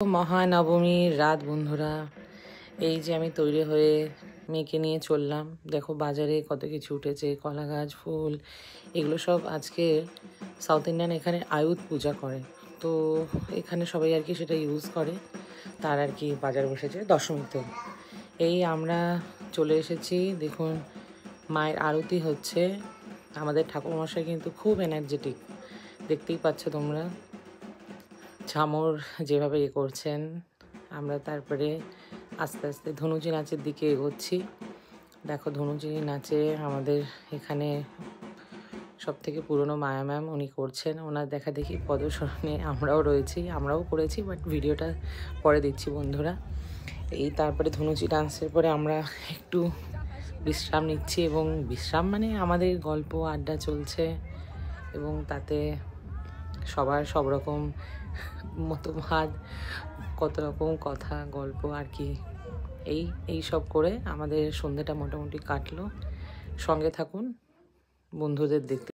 মহানবমীর রাত বন্ধুরা, এই যে আমি তৈরি হয়ে মেয়েকে নিয়ে চললাম। দেখো বাজারে কত কিছু উঠেছে, কলা গাছ, ফুল, এগুলো সব আজকে সাউথ ইন্ডিয়ান এখানে আয়ুধ পূজা করে, তো এখানে সবাই আর কি সেটা ইউজ করে। তার আর কি বাজার বসেছে দশমীতে। এই আমরা চলে এসেছি, দেখুন মায়ের আরতি হচ্ছে। আমাদের ঠাকুরমশাই কিন্তু খুব এনার্জেটিক, দেখতেই পাচ্ছ তোমরা, ঝামর যেভাবে করছেন। আমরা তারপরে আস্তে আস্তে ধনুচি নাচের দিকে এগোচ্ছি। দেখো ধনুচি নাচে আমাদের এখানে সব থেকে পুরনো মায়া ম্যাম উনি করছেন, ওনার দেখা দেখি পদসরণে আমরাও রয়েছি, আমরাও করেছি, বাট ভিডিওটা পরে দিচ্ছি বন্ধুরা। এই তারপরে ধনুচি ডান্সের পরে আমরা একটু বিশ্রাম নিচ্ছি, এবং বিশ্রাম মানে আমাদের গল্প আড্ডা চলছে, এবং তাতে সবার সব রকম মতবাদ, কত রকম কথা গল্প আর কি, এই সব করে আমাদের সন্ধ্যেটা মোটামুটি কাটলো। সঙ্গে থাকুন, বন্ধুদের দেখতে।